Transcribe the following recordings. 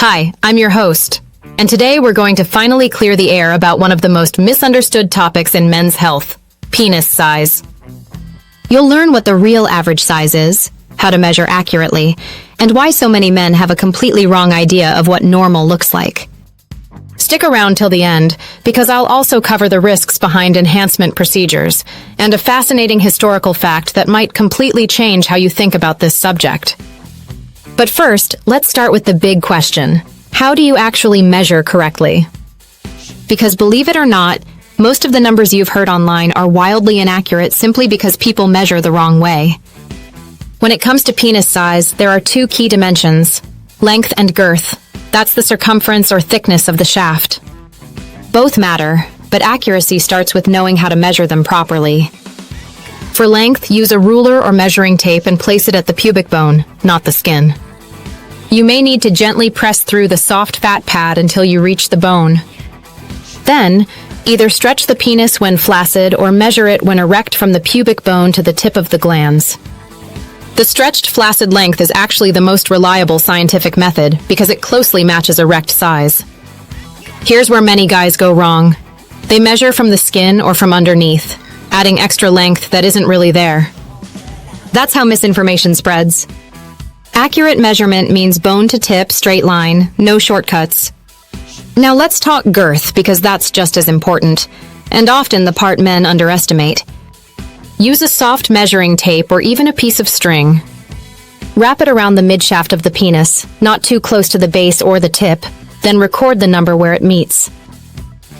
Hi, I'm your host, and today we're going to finally clear the air about one of the most misunderstood topics in men's health: penis size. You'll learn what the real average size is, how to measure accurately, and why so many men have a completely wrong idea of what normal looks like. Stick around till the end, because I'll also cover the risks behind enhancement procedures and a fascinating historical fact that might completely change how you think about this subject. But first, let's start with the big question. How do you actually measure correctly? Because believe it or not, most of the numbers you've heard online are wildly inaccurate simply because people measure the wrong way. When it comes to penis size, there are two key dimensions: length and girth. That's the circumference or thickness of the shaft. Both matter, but accuracy starts with knowing how to measure them properly. For length, use a ruler or measuring tape and place it at the pubic bone, not the skin. You may need to gently press through the soft fat pad until you reach the bone. Then, either stretch the penis when flaccid or measure it when erect from the pubic bone to the tip of the glans. The stretched flaccid length is actually the most reliable scientific method because it closely matches erect size. Here's where many guys go wrong. They measure from the skin or from underneath, adding extra length that isn't really there. That's how misinformation spreads. Accurate measurement means bone to tip, straight line, no shortcuts. Now let's talk girth, because that's just as important, and often the part men underestimate. Use a soft measuring tape or even a piece of string. Wrap it around the midshaft of the penis, not too close to the base or the tip, then record the number where it meets.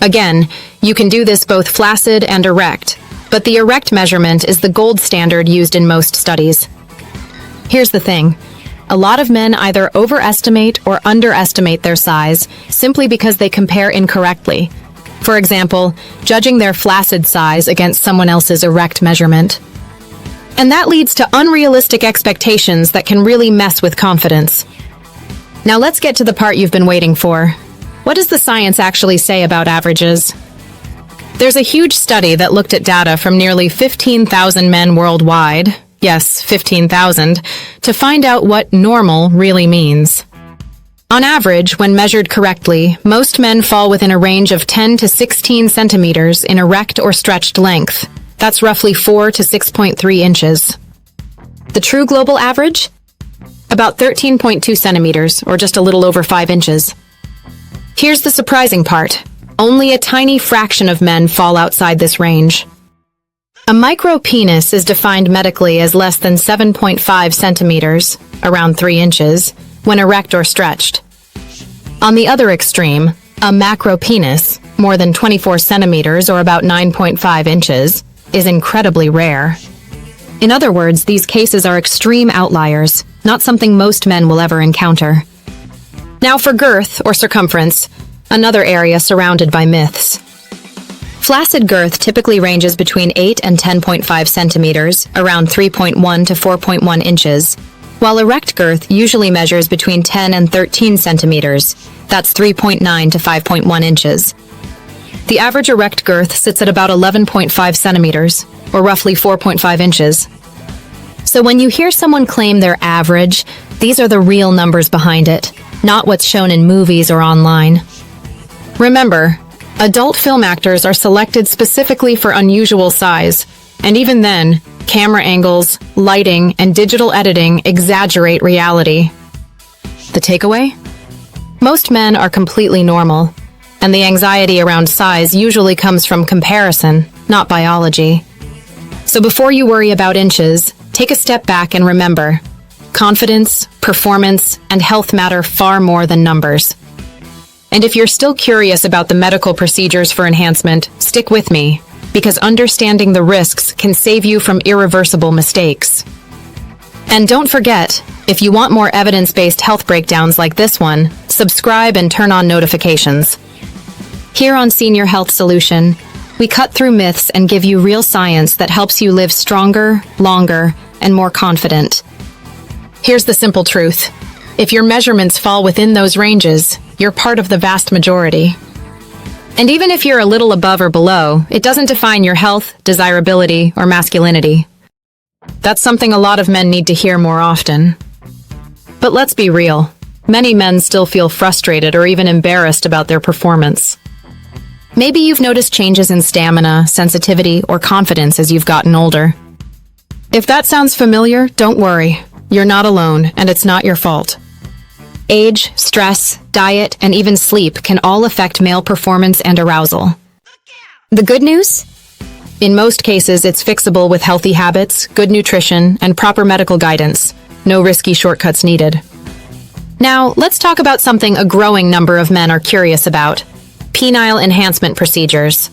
Again, you can do this both flaccid and erect, but the erect measurement is the gold standard used in most studies. Here's the thing. A lot of men either overestimate or underestimate their size simply because they compare incorrectly. For example, judging their flaccid size against someone else's erect measurement. And that leads to unrealistic expectations that can really mess with confidence. Now let's get to the part you've been waiting for. What does the science actually say about averages? There's a huge study that looked at data from nearly 15,000 men worldwide, yes, 15,000, to find out what normal really means. On average, when measured correctly, most men fall within a range of 10 to 16 centimeters in erect or stretched length. That's roughly 4 to 6.3 inches. The true global average? About 13.2 centimeters, or just a little over 5 inches. Here's the surprising part. Only a tiny fraction of men fall outside this range. A micropenis is defined medically as less than 7.5 centimeters, around 3 inches, when erect or stretched. On the other extreme, a macropenis, more than 24 centimeters or about 9.5 inches, is incredibly rare. In other words, these cases are extreme outliers, not something most men will ever encounter. Now for girth, or circumference, another area surrounded by myths. Flaccid girth typically ranges between 8 and 10.5 centimeters, around 3.1 to 4.1 inches, while erect girth usually measures between 10 and 13 centimeters, that's 3.9 to 5.1 inches. The average erect girth sits at about 11.5 centimeters, or roughly 4.5 inches. So when you hear someone claim they're average, these are the real numbers behind it, not what's shown in movies or online. Remember, adult film actors are selected specifically for unusual size, and even then, camera angles, lighting, and digital editing exaggerate reality. The takeaway? Most men are completely normal, and the anxiety around size usually comes from comparison, not biology. So before you worry about inches, take a step back and remember, confidence, performance, and health matter far more than numbers. And if you're still curious about the medical procedures for enhancement, stick with me, because understanding the risks can save you from irreversible mistakes. And don't forget, if you want more evidence-based health breakdowns like this one, subscribe and turn on notifications. Here on Senior Health Solution, we cut through myths and give you real science that helps you live stronger, longer, and more confident. Here's the simple truth. If your measurements fall within those ranges, you're part of the vast majority. And even if you're a little above or below, it doesn't define your health, desirability, or masculinity. That's something a lot of men need to hear more often. But let's be real. Many men still feel frustrated or even embarrassed about their performance. Maybe you've noticed changes in stamina, sensitivity, or confidence as you've gotten older. If that sounds familiar, don't worry. You're not alone, and it's not your fault. Age, stress, diet, and even sleep can all affect male performance and arousal. The good news? In most cases, it's fixable with healthy habits, good nutrition, and proper medical guidance. No risky shortcuts needed. Now, let's talk about something a growing number of men are curious about: penile enhancement procedures.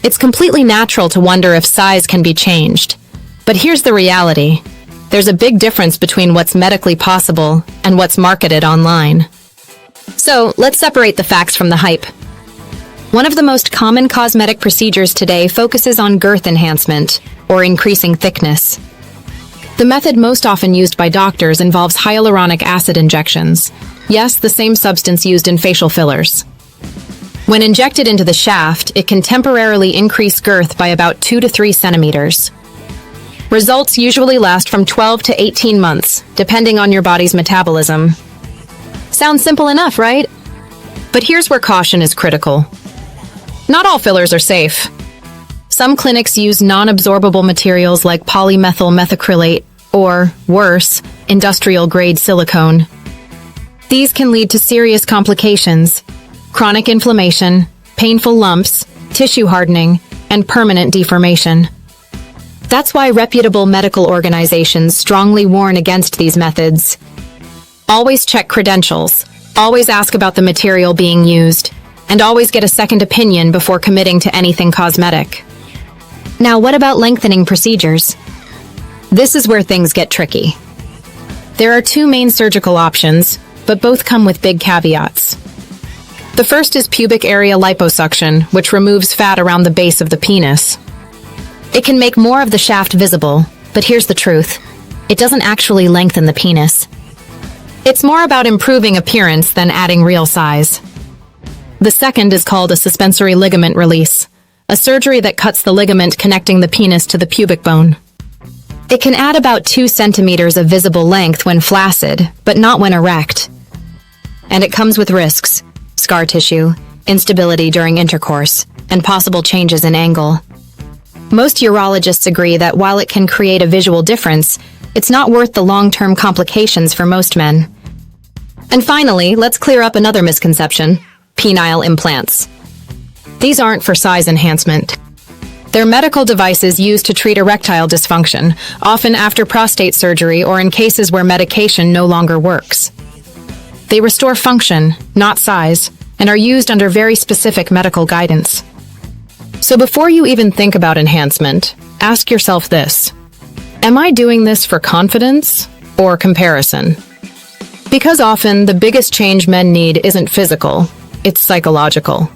It's completely natural to wonder if size can be changed. But here's the reality. There's a big difference between what's medically possible and what's marketed online. So, let's separate the facts from the hype. One of the most common cosmetic procedures today focuses on girth enhancement, or increasing thickness. The method most often used by doctors involves hyaluronic acid injections. Yes, the same substance used in facial fillers. When injected into the shaft, it can temporarily increase girth by about 2 to 3 centimeters. Results usually last from 12 to 18 months, depending on your body's metabolism. Sounds simple enough, right? But here's where caution is critical. Not all fillers are safe. Some clinics use non-absorbable materials like polymethyl methacrylate, or, worse, industrial-grade silicone. These can lead to serious complications: chronic inflammation, painful lumps, tissue hardening, and permanent deformation. That's why reputable medical organizations strongly warn against these methods. Always check credentials, always ask about the material being used, and always get a second opinion before committing to anything cosmetic. Now, what about lengthening procedures? This is where things get tricky. There are 2 main surgical options, but both come with big caveats. The first is pubic area liposuction, which removes fat around the base of the penis. It can make more of the shaft visible, but here's the truth. It doesn't actually lengthen the penis. It's more about improving appearance than adding real size. The second is called a suspensory ligament release, a surgery that cuts the ligament connecting the penis to the pubic bone. It can add about 2 centimeters of visible length when flaccid, but not when erect. And it comes with risks: scar tissue, instability during intercourse, and possible changes in angle. Most urologists agree that while it can create a visual difference, it's not worth the long-term complications for most men. And finally, let's clear up another misconception: penile implants. These aren't for size enhancement. They're medical devices used to treat erectile dysfunction, often after prostate surgery or in cases where medication no longer works. They restore function, not size, and are used under very specific medical guidance. So before you even think about enhancement, ask yourself this: am I doing this for confidence or comparison? Because often, the biggest change men need isn't physical, it's psychological.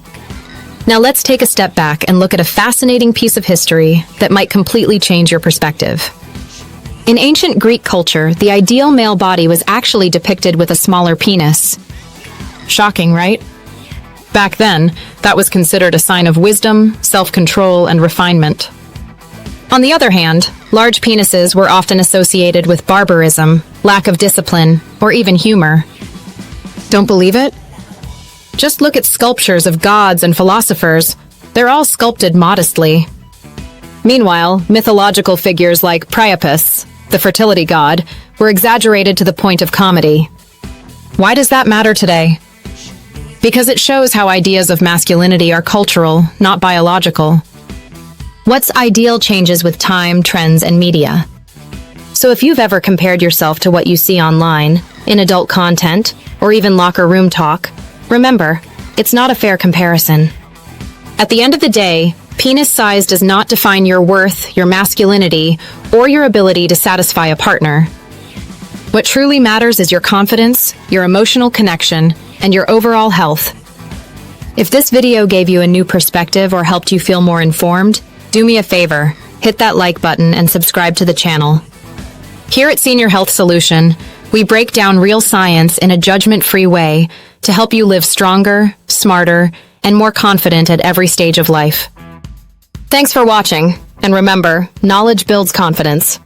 Now let's take a step back and look at a fascinating piece of history that might completely change your perspective. In ancient Greek culture, the ideal male body was actually depicted with a smaller penis. Shocking, right? Back then, that was considered a sign of wisdom, self-control, and refinement. On the other hand, large penises were often associated with barbarism, lack of discipline, or even humor. Don't believe it? Just look at sculptures of gods and philosophers. They're all sculpted modestly. Meanwhile, mythological figures like Priapus, the fertility god, were exaggerated to the point of comedy. Why does that matter today? Because it shows how ideas of masculinity are cultural, not biological. What's ideal changes with time, trends, and media. So if you've ever compared yourself to what you see online, in adult content, or even locker room talk, remember, it's not a fair comparison. At the end of the day, penis size does not define your worth, your masculinity, or your ability to satisfy a partner. What truly matters is your confidence, your emotional connection, and your overall health. If this video gave you a new perspective or helped you feel more informed, do me a favor, hit that like button and subscribe to the channel. Here at Senior Health Solution, we break down real science in a judgment-free way to help you live stronger, smarter, and more confident at every stage of life. Thanks for watching, and remember, knowledge builds confidence.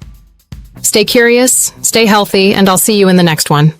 Stay curious, stay healthy, and I'll see you in the next one.